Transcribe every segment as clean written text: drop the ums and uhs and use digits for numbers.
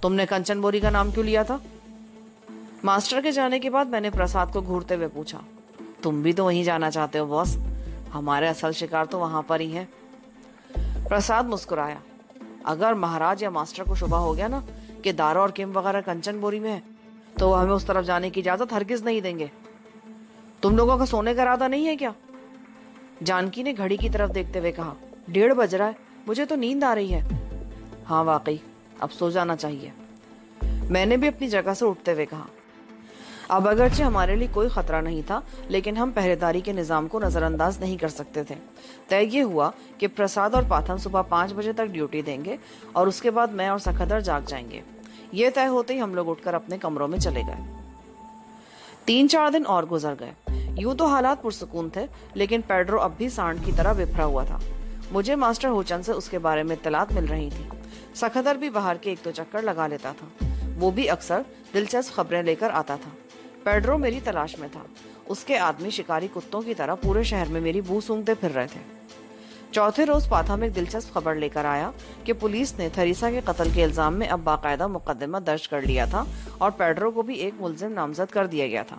تم نے کنچن بوری کا نام کیوں لیا تھا؟ ماسٹر کے جانے کے بعد میں نے پرساد کو گھورتے ہوئے پوچھا۔ تم بھی تو وہیں جانا چاہتے ہو باس، ہمارے اصل شکار تو وہاں پر ہی ہے۔ پرساد مسکرایا۔ اگر مہاراج یا ماسٹر کو شبہ ہو گیا نا کہ دارا اور کیم وغیرہ کنچن بوری میں ہے تو وہ ہمیں اس طرف جانے کی اجازت ہرگز نہیں دیں گے۔ تم لوگوں کا سونے کا ارادہ نہیں ہے کیا؟ جانکی نے گھڑی کی طرف دیکھتے ہوئے کہا۔ 1:30 بج رہا ہے، مجھے تو نیند آ رہی ہے۔ ہاں واقعی، اب سو جانا چاہیے، میں نے بھی اپنی جگہ سے اٹھتے ہوئے کہا۔ اب اگرچہ ہمارے لیے کوئی خطرہ نہیں تھا لیکن ہم پہرے داری کے نظام کو نظر انداز نہیں کر سکتے تھے۔ طے یہ ہوا کہ پرساد اور پاتھن صبح 5 بجے تک ڈیوٹی دیں گے اور اس کے بعد میں اور سکھدر جاگ جائیں گے۔ یہ طے ہوتے ہی ہم لوگ اٹھ کر اپنے کمروں میں چلے گئے۔ 3-4 دن اور گزر گئے۔ یوں تو حالات پرسکون تھے لیکن پیڈرو اب بھی سانڈ کی طرح بپھرا ہوا تھا۔ مجھے ماسٹر ہوچن سے اس کے بارے میں اطلاعات مل رہی تھی۔ سکھدر بھی باہر کے 1-2 چکر لگا لیتا تھا، وہ بھی اکثر دلچسپ خبریں لے کر آتا تھا۔ پیڈرو میری تلاش میں تھا، اس کے آدمی شکاری کتوں کی طرح پورے شہر میں میری بو سونگتے پھر رہے تھے۔ چوتھے روز پاتھم ایک دلچسپ خبر لے کر آیا کہ پولیس نے تھریسا کے قتل کے الزام میں اب باقاعدہ مقدمہ درج کر لیا تھا اور پیڈرو کو بھی ایک ملزم نامزد کر دیا گیا تھا۔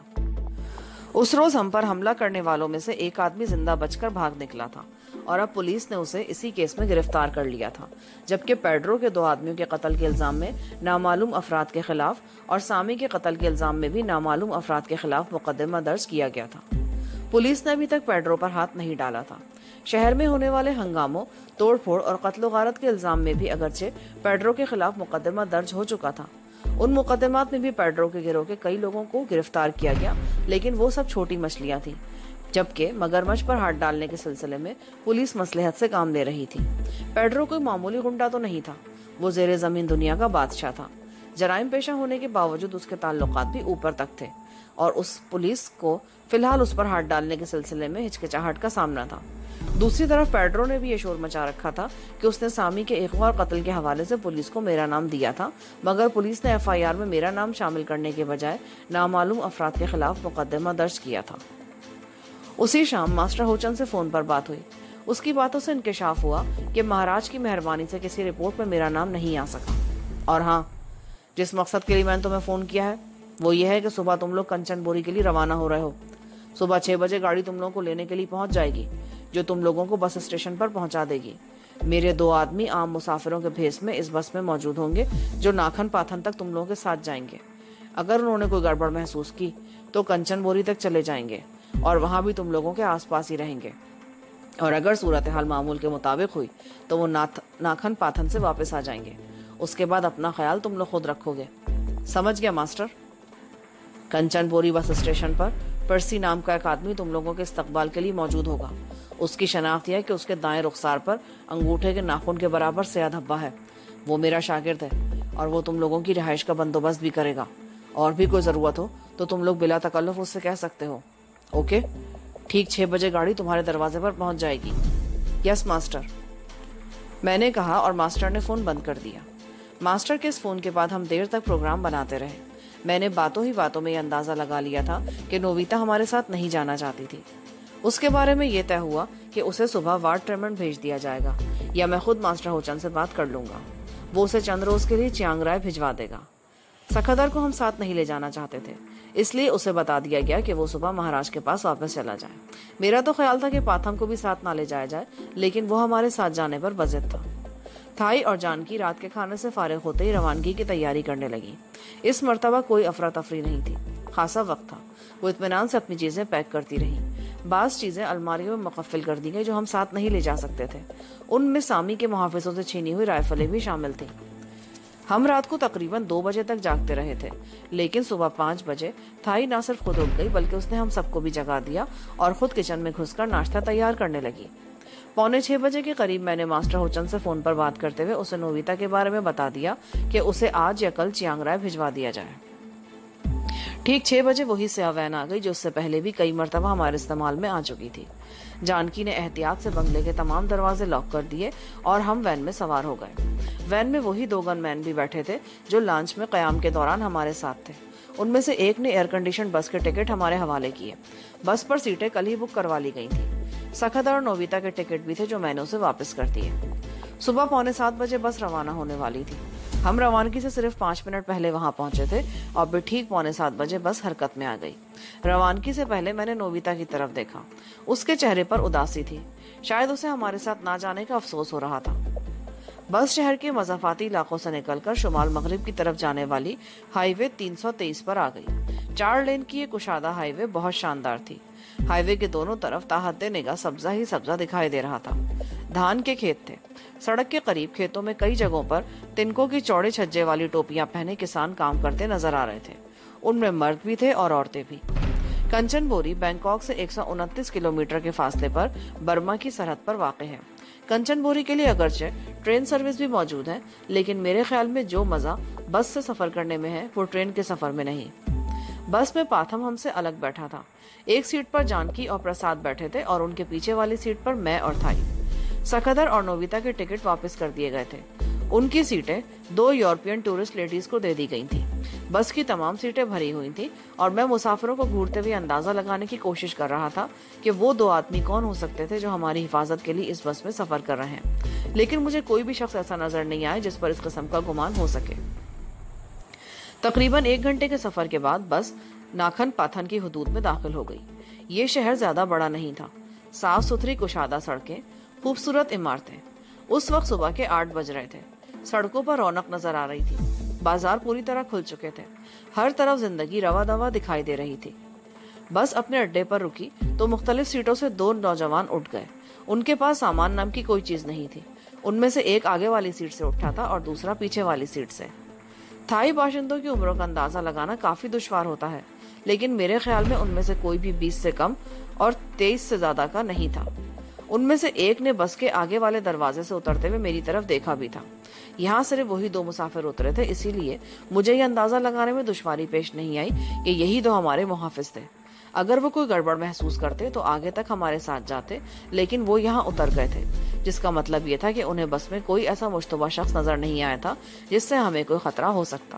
اس روز ہم پر حملہ کرنے والوں میں سے ایک آدمی زندہ بچ کر بھاگ نکلا تھا اور اب پولیس نے اسے اسی کیس میں گرفتار کر لیا تھا، جبکہ پیڈرو کے 2 آدمیوں کے قتل کے الزام میں نامعلوم افراد کے خلاف اور سامی کے قتل کے الزام میں بھی نامعلوم افراد کے خلاف مقدمہ درج کیا گیا تھا۔ پولیس نے ابھی تک پیڈرو پر ہاتھ نہیں ڈالا تھا۔ شہر میں ہونے والے ہنگاموں، توڑ پھوڑ اور قتل و غارت کے الزام میں بھی اگرچہ پیڈرو کے خلاف مقدمہ درج ہو چکا تھا، ان مقدمات میں بھی پیڈرو کے گروہ کے کئی لوگوں کو گرفتار کیا گیا، لیکن وہ سب چھوٹی مچھلیاں تھیں، جبکہ مگرمچھ پر ہاتھ ڈالنے کے سلسلے میں پولیس مصلحت سے کام لے رہی تھی۔ پیڈرو کوئی معمولی غنڈہ تو نہیں تھا، وہ زیر زمین دنیا کا بادشاہ تھا۔ جرائم پیشہ ہونے کے باوجود اس کے تعلقات بھی اوپر تک تھے اور اس پولیس کو فی الحال اس پر ہاتھ ڈالنے کے سلسلے میں ہچکچاہٹ کا سامنا تھا۔ دوسری طرف پیڈرو نے بھی یہ شور مچا رکھا تھا کہ اس نے سامی کے اغوا اور قتل کے حوالے سے پولیس کو میرا نام دیا تھا، مگر پولیس نے FIR میں میرا نام شامل کرنے کے بجائے نامعلوم افراد کے خلاف مقدمہ درج کیا تھا۔ اسی شام ماسٹر ہوچن سے فون پر بات ہوئی۔ اس کی باتوں سے انکشاف ہوا کہ مہاراج کی مہربانی سے کسی رپورٹ میں میرا نام نہیں آ سکا۔ اور ہاں، جس مقصد کے لیے میں نے تمہیں فون کیا ہے وہ یہ ہے کہ صبح تم لوگ کنچن بوری کے لیے روانہ ہو رہے ہو۔ صبح 6 بجے گاڑی تم لوگوں کو لینے کے لیے پہنچ جائے گی، جو تم لوگوں کو بس اسٹیشن پر پہنچا دے گی۔ میرے 2 آدمی عام مسافروں کے بھیس میں اس بس میں موجود ہوں گے جو ناکھن پاتھن تک تم لوگوں کے ساتھ جائیں گے۔ اگر انہوں نے کوئی گڑبڑ محسوس کی تو کنچن بوری تک چلے جائیں گے اور وہاں بھی تم لوگوں کے آس پاس ہی رہیں گے، اور اگر صورتحال معمول کے مطابق ہوئی تو وہ ناکھن پاتھن سے واپس آ جائیں گے۔ اس کے بعد اپنا خیال تم لوگ خود رکھو گے، سمجھ گیا ماسٹر؟ کنچن بوری بس اسٹیشن پر پرسی نام کا ایک آدمی تم لوگوں کے استقبال کے لیے موجود ہوگا۔ اس کی شناخت یہ ہے کہ اس کے دائیں رخسار پر انگوٹھے کے ناخن کے برابر سیاہ دھبا ہے۔ وہ میرا شاگرد ہے اور وہ تم لوگوں کی رہائش کا بندوبست بھی کرے گا، اور بھی کوئی ضرورت ہو تو تم لوگ بلا تکلف اس سے کہہ سکتے ہو۔ اوکے؟ ٹھیک 6 بجے گاڑی تمہارے دروازے پر پہنچ جائے گی۔ یس ماسٹر، میں نے کہا اور ماسٹر نے فون بند کر دیا۔ ماسٹر کے اس فون کے بعد ہم دیر تک پروگرام بناتے رہے۔ میں نے باتوں ہی باتوں میں یہ اندازہ لگا لیا تھا کہ نویتا ہمارے ساتھ نہیں جانا چاہتی تھی۔ اس کے بارے میں یہ طے ہوا کہ اسے صبح وارڈ ٹریمنڈ بھیج دیا جائے گا یا میں خود ماسٹر ہوچن سے بات کر لوں گا، وہ اسے چند روز کے لیے چیانگ رائے بھجوا دے گا۔ سکھدر کو ہم ساتھ نہیں لے جانا چاہتے تھے، اس لیے اسے بتا دیا گیا کہ وہ صبح مہاراج کے پاس واپس چلا جائے۔ میرا تو خیال تھا کہ پاتھم کو بھی ساتھ نہ لے جایا جائے، لیکن وہ ہمارے ساتھ جانے پر بضد تھا۔ تھائی اور جانکی رات کے کھانے سے فارغ ہوتے ہی روانگی کی تیاری کرنے لگی۔ اس مرتبہ کوئی افراتفری نہیں تھی، خاصا وقت تھا۔ وہ اطمینان سے اپنی چیزیں پیک کرتی رہی۔ بعض چیزیں الماریوں میں مقفل کر دی گئی جو ہم ساتھ نہیں لے جا سکتے تھے، ان میں سامی کے محافظوں سے چھینی ہوئی رائفلیں بھی شامل تھیں۔ ہم رات کو تقریباً 2 بجے تک جاگتے رہے تھے، لیکن صبح 5 بجے تھائی نہ صرف خود اٹھ گئی بلکہ اس نے ہم سب کو بھی جگا دیا اور خود کچن میں گھس کر ناشتہ تیار کرنے لگی۔ 5:45 بجے کے قریب میں نے ماسٹر ہوچن سے فون پر بات کرتے ہوئے اسے نویتا کے بارے میں بتا دیا کہ اسے آج یا کل چیانگ رائے بھجوا دیا جائے۔ ٹھیک 6 بجے وہی سیاہ وین آ گئی جو اس سے پہلے بھی کئی مرتبہ ہمارے استعمال میں آ چکی تھی۔ جانکی نے احتیاط سے بنگلے کے تمام دروازے لاک کر دیے اور ہم وین میں سوار ہو گئے۔ وین میں وہی 2 گن مین بھی بیٹھے تھے جو لانچ میں قیام کے دوران ہمارے ساتھ تھے۔ ان میں سے ایک نے ایئر کنڈیشن بس کے ٹکٹ ہمارے حوالے کیے۔ بس پر سیٹیں کل ہی بک کروا لی گئی تھی۔ سکھدر اور نویتا کے ٹکٹ بھی تھے جو میں نے اسے واپس کر دیے۔ صبح 6:45 بجے بس روانہ ہونے والی تھی۔ ہم روانگی سے صرف 5 منٹ پہلے وہاں پہنچے تھے اور پھر ٹھیک 6:45 بجے بس حرکت میں آ گئی۔ روانگی سے پہلے میں نے نوبیتا کی طرف دیکھا، اس کے چہرے پر اداسی تھی، شاید اسے ہمارے ساتھ نہ جانے کا افسوس ہو رہا تھا۔ بس شہر کے مضافاتی علاقوں سے نکل کر شمال مغرب کی طرف جانے والی ہائی وے 323 پر آ گئی۔ 4 لین کی یہ کشادہ ہائی وے بہت شاندار تھی۔ ہائی وے کے دونوں طرف تاحد نگاہ سبزہ ہی سبزہ دکھائی دے رہا تھا۔ دھان کے کھیت تھے۔ سڑک کے قریب کھیتوں میں کئی جگہوں پر تنکوں کی چوڑے چھجے والی ٹوپیاں پہنے کسان کام کرتے نظر آ رہے تھے۔ ان میں مرد بھی تھے اور عورتیں بھی۔ کنچن بوری بینکاک سے 129 کلومیٹر کے فاصلے پر برما کی سرحد پر واقع ہے۔ کنچن بوری کے لیے اگرچہ ٹرین سروس بھی موجود ہے، لیکن میرے خیال میں جو مزہ بس سے سفر کرنے میں ہے وہ ٹرین کے سفر میں نہیں۔ بس میں پاتھم ہم سے الگ بیٹھا تھا۔ ایک سیٹ پر جانکی اور پرساد بیٹھے تھے اور ان کے پیچھے والی سیٹ پر میں اور تھائی۔ سکھدر اور نوبیتا کے ٹکٹ واپس کر دیے گئے تھے۔ ان کی سیٹیں 2 یورپین ٹورسٹ لیڈیز کو دے دی گئی تھیں۔ بس کی تمام سیٹیں بھری ہوئی تھیں اور میں مسافروں کو گھورتے ہوئے اندازہ لگانے کی کوشش کر رہا تھا کہ وہ 2 آدمی کون ہو سکتے تھے جو ہماری حفاظت کے لیے اس بس میں سفر کر رہے ہیں، لیکن مجھے کوئی بھی شخص ایسا نظر نہیں آیا جس پر اس قسم کا گمان ہو سکے۔ تقریباً 1 گھنٹے کے سفر کے بعد بس ناکھن پاتھن کی حدود میں داخل ہو گئی۔ یہ شہر زیادہ بڑا نہیں تھا۔ صاف ستھری کشادہ سڑکیں، خوبصورت عمارتیں۔ اس وقت صبح کے 8 بج رہے تھے۔ سڑکوں پر رونق نظر آ رہی تھی۔ بازار پوری طرح کھل چکے تھے۔ ہر طرف زندگی روا دوا دکھائی دے رہی تھی۔ بس اپنے اڈے پر رکی تو مختلف سیٹوں سے 2 نوجوان اٹھ گئے۔ ان کے پاس سامان نام کی کوئی چیز نہیں تھی۔ ان میں سے ایک آگے والی سیٹ سے اٹھا تھا اور دوسرا پیچھے والی سیٹ سے۔ تھائی باشندوں کی عمروں کا اندازہ لگانا کافی دشوار ہوتا ہے، لیکن میرے خیال میں ان میں سے کوئی بھی 20 سے کم اور 23 سے زیادہ کا نہیں تھا۔ ان میں سے ایک نے بس کے آگے والے دروازے سے اترتے ہوئے میری طرف دیکھا بھی تھا۔ یہاں صرف وہی 2 مسافر اترے تھے، اسی لیے مجھے یہ اندازہ لگانے میں دشواری پیش نہیں آئی کہ یہی 2 ہمارے محافظ تھے۔ اگر وہ کوئی گڑبڑ محسوس کرتے تو آگے تک ہمارے ساتھ جاتے، لیکن وہ یہاں اتر گئے تھے، جس کا مطلب یہ تھا کہ انہیں بس میں کوئی ایسا مشتبہ شخص نظر نہیں آیا تھا جس سے ہمیں کوئی خطرہ ہو سکتا۔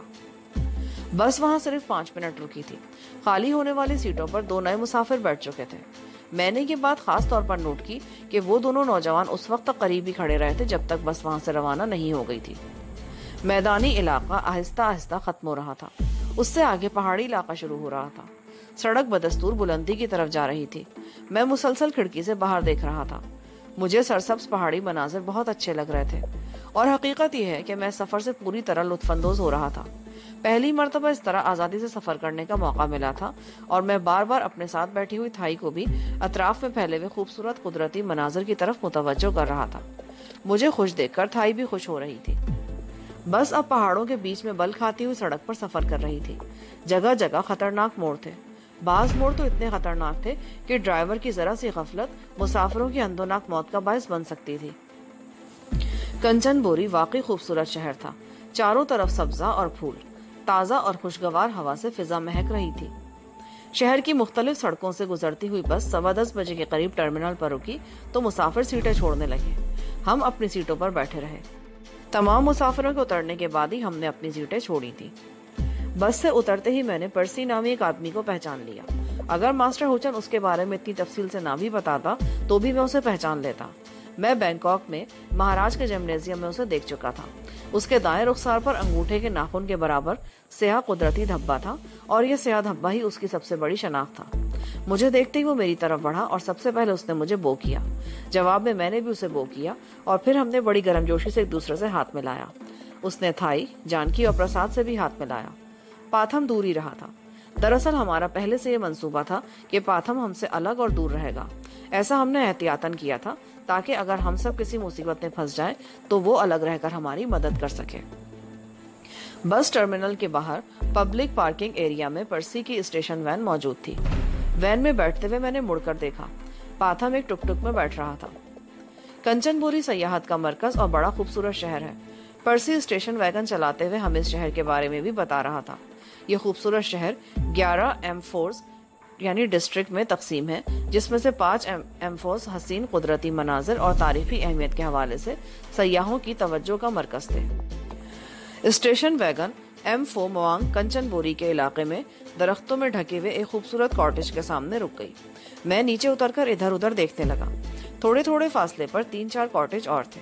بس وہاں صرف 5 منٹ رکی تھی۔ خالی ہونے والی سیٹوں پر 2 نئے مسافر بیٹھ چکے تھے۔ میں نے یہ بات خاص طور پر نوٹ کی کہ وہ دونوں نوجوان اس وقت تک قریب ہی کھڑے رہے تھے جب تک بس وہاں سے روانہ نہیں ہو گئی تھی۔ میدانی علاقہ آہستہ آہستہ ختم ہو رہا تھا۔ اس سے آگے پہاڑی علاقہ شروع ہو رہا تھا۔ سڑک بدستور بلندی کی طرف جا رہی تھی۔ میں مسلسل کھڑکی سے باہر دیکھ رہا تھا۔ مجھے سرسبز پہاڑی مناظر بہت اچھے لگ رہے تھے، اور حقیقت یہ ہے کہ میں سفر سے پوری طرح لطف اندوز ہو رہا تھا۔ پہلی مرتبہ اس طرح آزادی سے سفر کرنے کا موقع ملا تھا، اور میں بار بار اپنے ساتھ بیٹھی ہوئی تھائی کو بھی اطراف میں پھیلے ہوئے خوبصورت قدرتی مناظر کی طرف متوجہ کر رہا تھا۔ مجھے خوش دیکھ کر تھائی بھی خوش ہو رہی تھی۔ بس اب پہاڑوں کے بیچ میں بل کھاتی ہوئی سڑک پر سفر کر رہی تھی۔ جگہ جگہ خطرناک موڑ تھے۔ بعض موڑ تو اتنے خطرناک تھے کہ ڈرائیور کی ذرا سی غفلت مسافروں کی اندوناک موت کا باعث بن سکتی تھی۔ کنچن بوری واقعی خوبصورت شہر تھا۔ چاروں طرف سبزہ اور پھول، تازہ اور خوشگوار ہوا سے فضا مہک رہی تھی۔ شہر کی مختلف سڑکوں سے گزرتی ہوئی بس 10:15 بجے کے قریب ٹرمینل پر رکی تو مسافر سیٹیں چھوڑنے لگے۔ ہم اپنی سیٹوں پر بیٹھے رہے۔ تمام مسافروں کے اترنے کے بعد ہی ہم نے اپنی سیٹیں چھوڑی تھی۔ بس سے اترتے ہی میں نے پرسی نامی ایک آدمی کو پہچان لیا۔ اگر ماسٹر ہوچن اس کے بارے میں اتنی تفصیل سے نہ بھی بتاتا تو بھی میں اسے پہچان لیتا۔ میں بینکاک میں مہاراج کے جمنیزیم میں اسے دیکھ چکا تھا۔ اس کے دائیں رخسار پر انگوٹھے کے ناخن کے برابر سیاہ قدرتی دھبا تھا، اور یہ سیاہ دھبا ہی اس کی سب سے بڑی شناخت تھا۔ مجھے دیکھتے ہی وہ میری طرف بڑھا اور سب سے پہلے اس نے مجھے بو کیا۔ جواب میں نے بھی اسے بو کیا، اور پھر ہم نے بڑی گرمجوشی سے ایک دوسرے سے ہاتھ ملایا۔ اس نے تھائی، جانکی اور پرساد سے بھی ہاتھ ملایا۔ پاتھم دور ہی رہا تھا۔ دراصل ہمارا پہلے سے یہ منصوبہ تھا کہ پاتھم ہم سے الگ اور دور رہے گا۔ ایسا ہم نے احتیاطاً کیا تھا تاکہ اگر ہم سب کسی مصیبت میں پھنس جائیں تو وہ الگ رہ کر ہماری مدد کر سکے۔ بس ٹرمینل کے باہر پبلک پارکنگ ایریا میں پرسی کی اسٹیشن وین موجود تھی۔ وین میں بیٹھتے ہوئے میں نے مڑ کر دیکھا۔ پاتھم ایک ٹک ٹک میں بیٹھ رہا تھا۔ کنچن بوری سیاحت کا مرکز اور بڑا خوبصورت شہر ہے۔ پرسی اسٹیشن ویگن چلاتے ہوئے ہمیں اس شہر کے بارے میں بھی بتا رہا تھا۔ یہ خوبصورت شہر 11 M4 یعنی ڈسٹرکٹ میں تقسیم ہے، جس میں سے 5 M4 حسین قدرتی مناظر اور تاریخی اہمیت کے حوالے سے سیاحوں کی توجہ کا مرکز تھے۔ اسٹیشن ویگن M4 موانگ کنچن بوری کے علاقے میں درختوں میں ڈھکے ہوئے ایک خوبصورت کاٹیج کے سامنے رک گئی۔ میں نیچے اتر کر ادھر ادھر دیکھنے لگا۔ تھوڑے تھوڑے فاصلے پر 3-4 کاٹیج اور تھے۔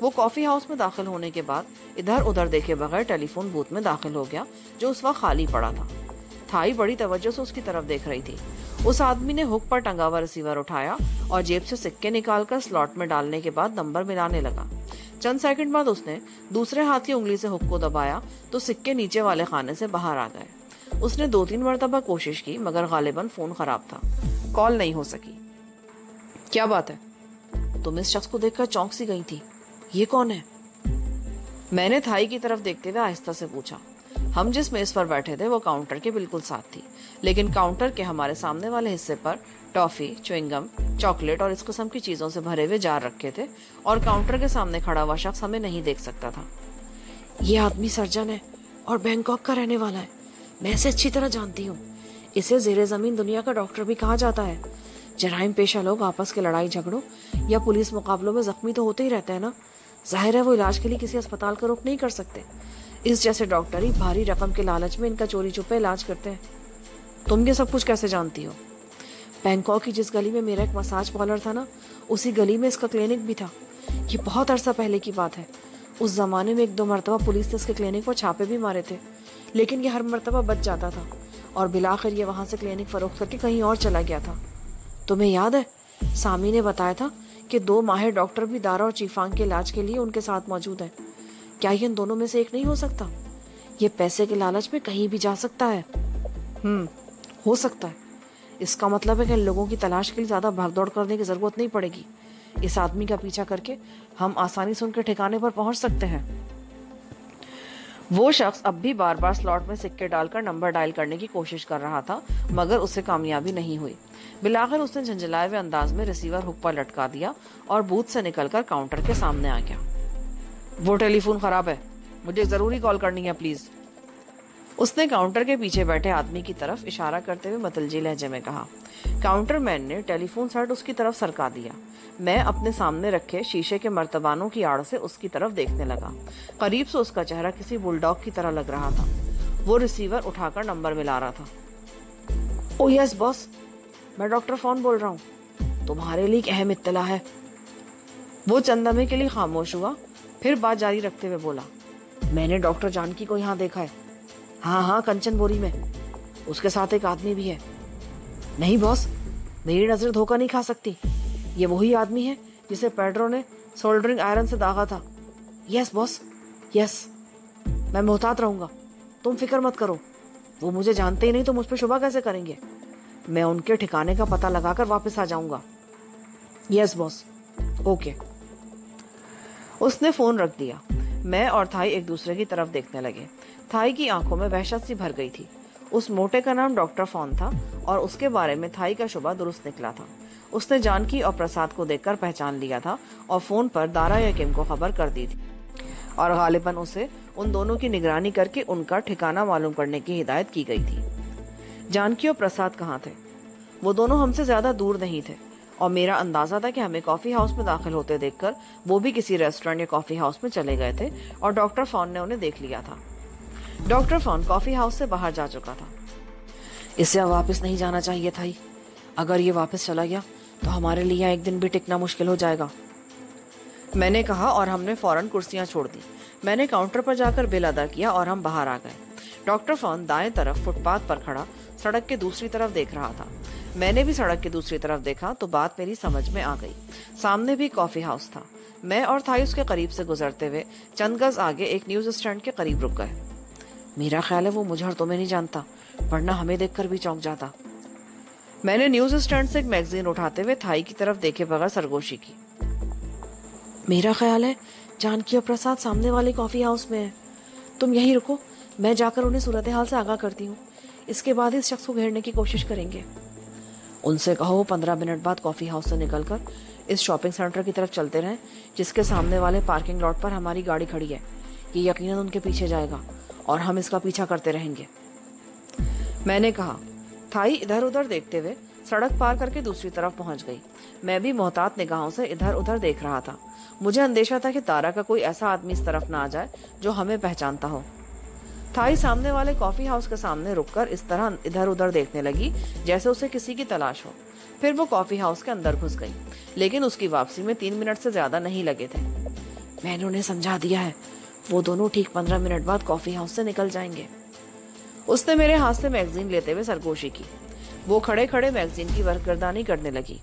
وہ کافی ہاؤس میں داخل ہونے کے بعد ادھر ادھر دیکھے بغیر ٹیلی فون بوتھ میں داخل ہو گیا جو اس وقت خالی پڑا تھا۔ تھائی بڑی توجہ سے اس کی طرف دیکھ رہی تھی۔ اس آدمی نے ہک پر ٹنگا ہوا ریسیور اٹھایا اور جیب سے سکے نکال کر سلاٹ میں ڈالنے کے بعد نمبر ملانے لگا۔ چند سیکنڈ بعد اس نے دوسرے ہاتھ کی انگلی سے ہک کو دبایا تو سکے نیچے والے خانے سے باہر آ گئے۔ اس نے 2-3 مرتبہ کوشش کی مگر غالباً فون خراب تھا، کال نہیں ہو سکی۔ کیا بات ہے؟ تم اس شخص کو دیکھ کر چونک سی گئی تھی، یہ کون ہے؟ میں نے تھائی کی طرف دیکھتے ہوئے آہستہ سے پوچھا۔ ہم جس میز پر بیٹھے تھے وہ کاؤنٹر کے بالکل ساتھ تھی، لیکن کاؤنٹر کے ہمارے سامنے والے حصے پر ٹافی، چوئنگم، چاکلیٹ اور اس قسم کی چیزوں سے بھرے ہوئے جار رکھے تھے اور کاؤنٹر کے سامنے کھڑا ہوا شخص ہمیں نہیں دیکھ سکتا تھا۔ یہ آدمی سرجن ہے اور بینکاک کا رہنے والا ہے، میں اسے اچھی طرح جانتی ہوں۔ اسے زیر زمین دنیا کا ڈاکٹر بھی کہا جاتا ہے۔ جرائم پیشہ لوگ آپس کے لڑائی جھگڑوں یا پولیس مقابلوں میں زخمی تو ہوتے ہی رہتے ہیں نا، ظاہر ہے وہ علاج کے لیے کسی اسپتال کا رخ نہیں کر سکتے۔ اس جیسے ڈاکٹر ہی بھاری رقم کے لالچ میں ان کا چوری چھپے علاج کرتے ہیں۔ تم یہ سب کچھ کیسے جانتی ہو؟ بینکاک کی جس گلی میں میرا ایک مساج پارلر تھا نا، اسی گلی میں اس کا کلینک بھی تھا۔ یہ بہت عرصہ پہلے کی بات ہے۔ اس زمانے میں 1-2 مرتبہ پولیس نے اس کے کلینک پر چھاپے بھی مارے تھے، لیکن یہ ہر مرتبہ بچ جاتا تھا اور بالآخر یہ وہاں سے کلینک فروخت کر کے کہیں اور چلا گیا تھا۔ تمہیں یاد ہے سامی نے بتایا تھا کہ 2 ماہر ڈاکٹر بھی دارا اور چیفانگ کے علاج کے لیے ان کے ساتھ موجود ہیں۔ کیا یہ ان دونوں میں سے ایک نہیں ہو سکتا؟ یہ پیسے کے لالچ میں کہیں بھی جا سکتا ہے۔ ہو سکتا ہے۔ اس کا مطلب ہے کہ ان لوگوں کی تلاش کے لیے زیادہ بھاگ دوڑ کرنے کی ضرورت نہیں پڑے گی۔ اس آدمی کا پیچھا کر کے ہم آسانی سے ان کے ٹھکانے پر پہنچ سکتے ہیں۔ وہ شخص اب بھی بار بار سلاٹ میں سکے ڈال کر نمبر ڈائل کرنے کی کوشش کر رہا تھا مگر اسے کامیابی نہیں ہوئی۔ بالآخر اس نے جھنجھلائے ہوئے انداز میں ریسیور ہک پر لٹکا دیا اور بوتھ سے نکل کر کاؤنٹر کے سامنے آ گیا۔ وہ ٹیلی فون خراب ہے، مجھے ضروری کال کرنی ہے پلیز۔ اس نے کاؤنٹر کے پیچھے بیٹھے آدمی کی طرف اشارہ کرتے ہوئے متلجی لہجے میں کہا۔ کاؤنٹر مین نے ٹیلی فون سیٹ اس کی طرف سرکا دیا۔ میں اپنے سامنے رکھے شیشے کے مرتبانوں کی آڑ سے اس کی طرف دیکھنے لگا۔ قریب سے اس کا چہرہ کسی بل ڈاگ کی طرح لگ رہا تھا۔ وہ ریسیور اٹھا کر نمبر ملا رہا تھا۔ او یس باس، میں ڈاکٹر فون بول رہا ہوں، تمہارے لیے ایک اہم اطلاع ہے۔ وہ چند لمحے کے لیے خاموش ہوا، پھر بات جاری رکھتے ہوئے بولا، میں نے ڈاکٹر جانکی کو یہاں دیکھا ہے۔ ہاں کنچن بوری میں، اس کے ساتھ ایک آدمی بھی ہے۔ نہیں باس، میری نظر دھوکہ نہیں کھا سکتی، یہ وہی آدمی ہے جسے پیڈرو نے سولڈرنگ آئرن سے داغا تھا۔ یس باس، یس، میں محتاط رہوں گا، تم فکر مت کرو، وہ مجھے جانتے ہی نہیں تو مجھ پہ شبہ کیسے کریں گے؟ میں ان کے ٹھکانے کا پتہ لگا کر واپس آ جاؤں گا۔ یس باس، اوکے۔ اس نے فون رکھ دیا۔ میں اور تھائی ایک دوسرے کی طرف دیکھنے لگے۔ تھائی کی آنکھوں میں وحشت سی بھر گئی تھی۔ اس موٹے کا نام ڈاکٹر فون تھا اور اس کے بارے میں تھائی کا شبہ درست نکلا تھا۔ اس نے جانکی اور پرساد کو دیکھ کر پہچان لیا تھا اور فون پر دارا یا کم کو خبر کر دی تھی اور غالباً اسے ان دونوں کی نگرانی کر کے ان کا ٹھکانہ معلوم کرنے کی ہدایت کی گئی تھی۔ جانکی اور پرساد کہاں تھے؟ وہ دونوں ہم سے زیادہ دور نہیں تھے اور میرا اندازہ تھا کہ ہمیں کافی ہاؤس میں داخل ہوتے دیکھ کر وہ بھی کسی ریسٹورینٹ یا کافی ہاؤس میں چلے گئے تھے اور ڈاکٹر فون نے انہیں دیکھ لیا تھا۔ ڈاکٹر فون کافی ہاؤس سے باہر جا چکا تھا۔ اسے اب واپس نہیں جانا چاہیے تھا، اگر یہ واپس چلا گیا تو ہمارے لیے ایک دن بھی ٹکنا مشکل ہو جائے گا، میں نے کہا، اور ہم نے فوراً کرسیاں چھوڑ دی۔ میں نے کاؤنٹر پر جا کر بل ادا کیا اور ہم باہر آ گئے۔ ڈاکٹر فون دائیں طرف فٹ پاتھ پر کھڑا سڑک کے دوسری طرف دیکھ رہا تھا۔ میں نے بھی سڑک کی دوسری طرف دیکھا تو بات میری سمجھ میں آ گئی۔ سامنے بھی کافی ہاؤس تھا۔ میں اور تھائی اس کے قریب سے گزرتے ہوئے چند گز آگے ایک نیوز اسٹینڈ کے قریب رک گئے۔ میرا خیال ہے وہ مجھے اور تمہیں نہیں جانتا، ورنہ ہمیں دیکھ کر بھی چونک جاتا۔ میں نے نیوز اسٹینڈ سے ایک میگزین اٹھاتے ہوئے تھائی کی طرف دیکھے بغیر سرگوشی کی۔ میرا خیال ہے جانکی اور پرساد سامنے والے کافی ہاؤس میں ہے، تم یہیں رکو، میں جا کر انہیں صورتحال سے آگاہ کرتی ہوں، اس کے بعد اس شخص کو گھیرنے کی کوشش کریں گے۔ ان سے کہو 15 منٹ بعد کافی ہاؤس سے نکل کر اس شاپنگ سینٹر کی طرف چلتے رہیں جس کے سامنے والے پارکنگ لاٹ پر ہماری گاڑی کھڑی ہے۔ یہ یقیناً ان کے پیچھے جائے گا اور ہم اس کا پیچھا کرتے رہیں گے، میں نے کہا۔ تھائی ادھر ادھر دیکھتے ہوئے سڑک پار کر کے دوسری طرف پہنچ گئی۔ میں بھی محتاط نگاہوں سے ادھر ادھر دیکھ رہا تھا۔ مجھے اندیشہ تھا کہ تارا کا کوئی ایسا آدمی اس طرف نہ آ جائے جو ہمیں پہچانتا ہو۔ تھائی سامنے والے کافی ہاؤس کے سامنے رک کر اس طرح ادھر ادھر دیکھنے لگی جیسے اسے کسی کی تلاش ہو۔ پھر وہ کافی ہاؤس کے اندر گھس گئی، لیکن اس کی واپسی میں 3 منٹ سے زیادہ نہیں لگے تھے۔ میں نے انہیں سمجھا دیا ہے، وہ دونوں ٹھیک 15 منٹ بعد کافی ہاؤس سے نکل جائیں گے۔ اس نے میرے ہاتھ سے میگزین لیتے ہوئے سرگوشی کی۔ وہ کھڑے کھڑے میگزین کی ورقردانی کرنے لگی۔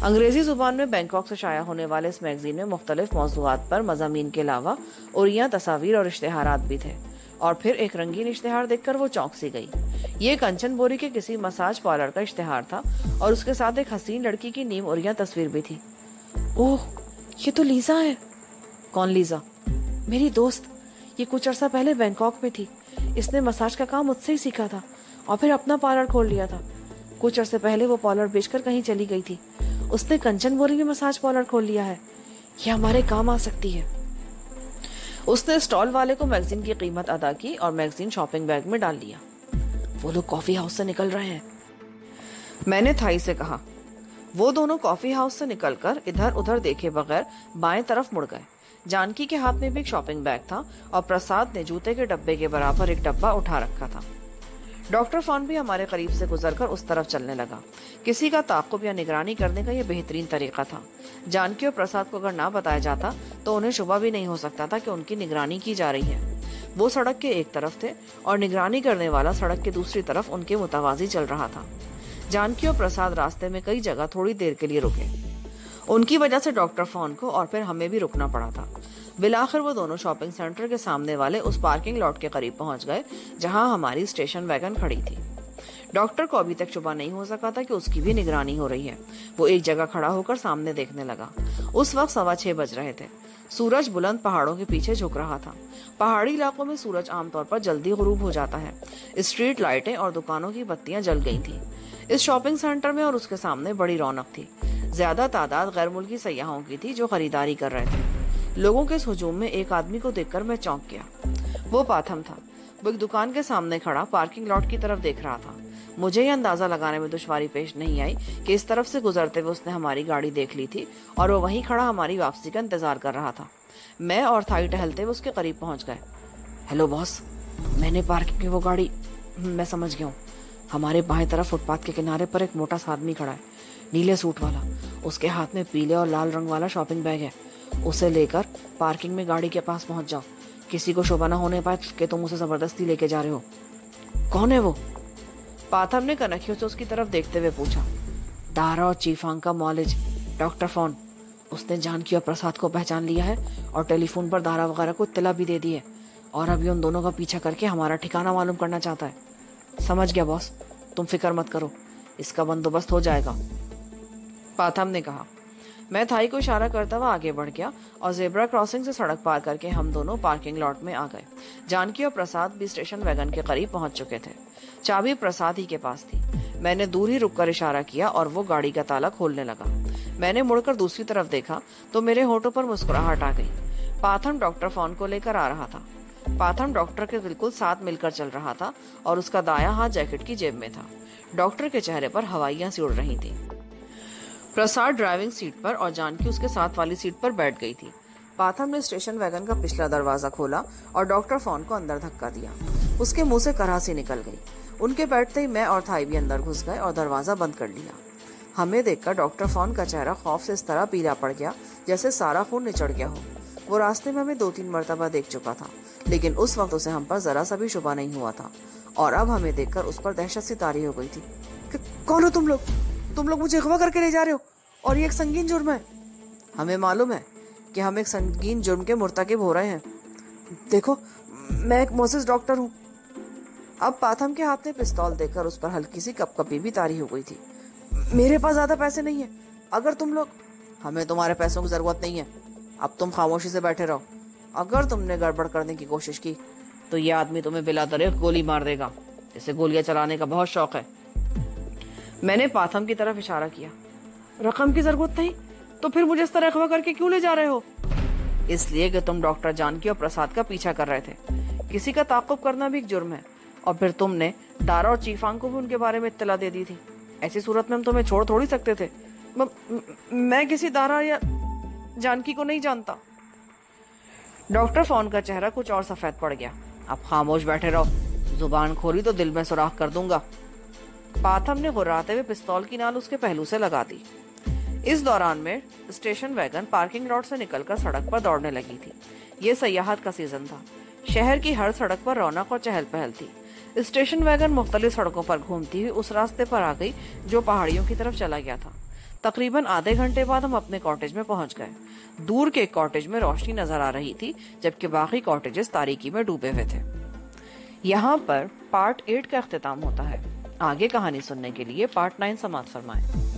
انگریزی زبان میں بینکاک سے شائع ہونے والے اس میگزین میں مختلف موضوعات پر مضامین کے علاوہ اوریاں، تصاویر اور اشتہارات بھی تھے، اور پھر ایک رنگین اشتہار دیکھ کر وہ چونک سی گئی۔ یہ کنچن بوری کے کسی مساج پارلر کا اشتہار تھا، اور اس کے ساتھ ایک حسین لڑکی کی نیم اوریاں تصویر بھی تھی۔ اوہ، یہ تو لیزا ہے۔ کون لیزا؟ میری دوست، یہ کچھ عرصہ پہلے بینکاک میں تھی۔ اس نے مساج کا کام مجھ سے ہی سیکھا تھا اور پھر اپنا پارلر کھول لیا تھا۔ کچھ عرصے پہلے وہ پارلر بیچ کر کہیں چلی گئی تھی۔ اس نے کنچن بوری میں مساج پارلر کھول لیا ہے۔ یہ ہمارے کام آ سکتی ہے۔ اس نے اسٹال والے کو میگزین کی قیمت ادا کی اور میگزین شاپنگ بیگ میں ڈال لیا۔ وہ لوگ کافی ہاؤس سے نکل رہے ہیں، میں نے تھائی سے کہا۔ وہ دونوں کافی ہاؤس سے نکل کر ادھر ادھر دیکھے بغیر بائیں طرف مڑ گئے۔ جانکی کے ہاتھ میں بھی ایک شاپنگ بیگ تھا اور پرساد نے جوتے کے ڈبے کے برابر ایک ڈبہ اٹھا رکھا تھا۔ ڈاکٹر فون بھی ہمارے قریب سے گزر کر اس طرف چلنے لگا۔ کسی کا تعاقب یا نگرانی کرنے کا یہ بہترین طریقہ تھا۔ جانکی اور پرساد کو اگر نہ بتایا جاتا تو انہیں شبہ بھی نہیں ہو سکتا تھا کہ ان کی نگرانی کی جا رہی ہے۔ وہ سڑک کے ایک طرف تھے اور نگرانی کرنے والا سڑک کے دوسری طرف ان کے متوازی چل رہا تھا۔ جانکی اور پرساد راستے میں کئی جگہ تھوڑی دیر کے لیے رکے۔ ان کی وجہ سے ڈاکٹر فون کو اور پھر ہمیں بھی رکنا پڑا تھا۔ بالآخر وہ دونوں شاپنگ سینٹر کے سامنے والے اس پارکنگ لاٹ کے قریب پہنچ گئے جہاں ہماری اسٹیشن ویگن کھڑی تھی۔ ڈاکٹر کو ابھی تک شبہ نہیں ہو سکا تھا کہ اس کی بھی نگرانی ہو رہی ہے۔ وہ ایک جگہ کھڑا ہو کر سامنے دیکھنے لگا۔ اس وقت 6:15 بج رہے تھے۔ سورج بلند پہاڑوں کے پیچھے جھک رہا تھا۔ پہاڑی علاقوں میں سورج عام طور پر جلدی غروب ہو جاتا ہے۔ اسٹریٹ لائٹیں اور دکانوں کی بتیاں جل گئی تھیں۔ اس شاپنگ سینٹر میں اور اس کے سامنے بڑی رونق تھی۔ زیادہ تعداد غیر ملکی سیاحوں کی تھی جو خریداری کر رہے تھے۔ لوگوں کے اس ہجوم میں ایک آدمی کو دیکھ کر میں چونک گیا۔ وہ پاتھم تھا۔ وہ ایک دکان کے سامنے کھڑا پارکنگ لاٹ کی طرف دیکھ رہا تھا۔ مجھے یہ اندازہ لگانے میں دشواری پیش نہیں آئی کہ اس طرف سے گزرتے ہوئے اس نے ہماری گاڑی دیکھ لی تھی اور وہ وہیں کھڑا ہماری واپسی کا انتظار کر رہا تھا۔ میں اور تھائی ٹہلتے ہوئے اس کے قریب پہنچ گئے۔ ہیلو باس، میں نے پارکنگ کی وہ گاڑی، میں سمجھ گیا ہوں۔ ہمارے بائیں طرف فٹ پاتھ کے کنارے پر ایک موٹا سا آدمی کھڑا ہے، نیلے سوٹ والا۔ اس کے ہاتھ میں پیلے اور لال رنگ والا شاپنگ بیگ ہے۔ اسے لے کر پارکنگ میں گاڑی کے پاس پہنچ جاؤ۔ کسی کو شبہ نہ ہونے پائے کہ تم اسے زبردستی لے کے جا رہے ہو۔ کون ہے وہ؟ پاتھم نے کنکھیوں سے اس کی طرف دیکھتے ہوئے پوچھا۔ دارا اور چیفانگ کا معالج ڈاکٹر فون۔ اس نے جانکی اور پرساد کو پہچان لیا ہے اور ٹیلی فون پر دارا وغیرہ کو اطلاع بھی دے دی ہے، اور ابھی ان دونوں کا پیچھا کر کے ہمارا ٹھکانہ معلوم کرنا چاہتا ہے۔ سمجھ گیا باس، تم فکر مت کرو، اس کا بندوبست ہو جائے گا، پاتھم نے کہا۔ میں تھائی کو اشارہ کرتا ہوا آگے بڑھ گیا اور زیبرا کراسنگ سے سڑک پار کر کے ہم دونوں پارکنگ لاٹ میں آ گئے۔ جانکی اور پرساد بھی اسٹیشن ویگن کے قریب پہنچ چکے تھے۔ چابی پرساد ہی کے پاس تھی۔ میں نے دور ہی رک کر اشارہ کیا اور وہ گاڑی کا تالا کھولنے لگا۔ میں نے مڑ کر دوسری طرف دیکھا تو میرے ہونٹوں پر مسکراہٹ آ گئی۔ پاتھم ڈاکٹر فون کو لے کر آ رہا تھا۔ پاتھم ڈاکٹر کے بالکل ساتھ مل کر چل رہا تھا اور اس کا دایاں ہاتھ جیکٹ کی جیب میں تھا۔ ڈاکٹر کے چہرے پر ہوائیاں سی اڑ رہی تھیں۔ پرساد ڈرائیونگ سیٹ پر اور جانکی اس کے ساتھ والی سیٹ پر بیٹھ گئی تھی۔ پاتھم نے اسٹیشن ویگن کا پچھلا دروازہ کھولا اور ڈاکٹر فون کو اندر دھکا دیا۔ اس کے منہ سے کراسی نکل گئی۔ ان کے بیٹھتے ہی میں اور تھائی بھی اندر گھس گئے اور دروازہ بند کر لیا۔ ہمیں دیکھ کر ڈاکٹر فون کا چہرہ خوف سے اس طرح پیلا پڑ گیا جیسے سارا خون نچڑ گیا ہو۔ وہ راستے میں ہمیں 2-3 مرتبہ دیکھ چکا تھا، لیکن اس وقت اسے ہم پر ذرا سا بھی شبہ نہیں ہوا تھا، اور اب ہمیں دیکھ کر اس پر دہشت سی طاری ہو گئی تھی۔ کون ہو تم لوگ؟ تم لوگ مجھے اغوا کر کے لے جا رہے ہو، اور یہ ایک سنگین جرم ہے۔ ہمیں معلوم ہے کہ ہم ایک سنگین جرم کے مرتکب ہو رہے ہیں۔ دیکھو، میں ایک معزز ڈاکٹر ہوں۔ اب پاتھم کے ہاتھ میں پستول دیکھ کر اس پر ہلکی سی کپ کپی بھی طاری ہو گئی تھی۔ میرے پاس زیادہ پیسے نہیں ہیں، اگر تم لوگ… ہمیں تمہارے پیسوں کی ضرورت نہیں ہے، اب تم خاموشی سے بیٹھے رہو۔ اگر تم نے گڑبڑ کرنے کی کوشش کی تو یہ آدمی تمہیں بلا طریق گولی مار دے گا، اسے گولیاں چلانے کا بہت شوق ہے۔ میں نے پاتھم کی طرف اشارہ کیا۔ رقم کی ضرورت نہیں تو پھر مجھے اس طرح اغوا کر کے کیوں لے جا رہے ہو؟ اس لیے کہ تم ڈاکٹر جانکی اور پرساد کا پیچھا کر رہے تھے۔ کسی کا تعاقب کرنا بھی ایک جرم ہے، اور پھر تم نے دارا اور چیفانگ کو بھی ان کے بارے میں اطلاع دے دی تھی۔ ایسی صورت میں ہم تمہیں چھوڑ تھوڑی سکتے تھے۔ میں کسی دارا یا جانکی کو نہیں جانتا۔ ڈاکٹر فون کا چہرہ کچھ اور سفید پڑ گیا۔ اب خاموش بیٹھے رہو، زبان کھولی تو دل میں سوراخ کر دوں گا۔ پاتھم نے غراتے ہوئے پستول کی نال اس کے پہلو سے لگا دی۔ اس دوران میں اسٹیشن ویگن پارکنگ لاٹ سے نکل کر سڑک پر دوڑنے لگی تھی۔ یہ سیاحت کا سیزن تھا۔ شہر کی ہر سڑک پر رونق اور چہل پہل تھی۔ اسٹیشن ویگن مختلف سڑکوں پر گھومتی ہوئی اس راستے پر آ گئی جو پہاڑیوں کی طرف چلا گیا تھا۔ تقریباً آدھے گھنٹے بعد ہم اپنے کاٹیج میں پہنچ گئے۔ دور کے ایک کاٹیج میں روشنی نظر آ رہی تھی جبکہ باقی کاٹیجز تاریکی میں ڈوبے ہوئے تھے۔ یہاں پر پارٹ 8 کا اختتام ہوتا ہے۔ آگے کہانی سننے کے لیے پارٹ 9 سماعت فرمائیں۔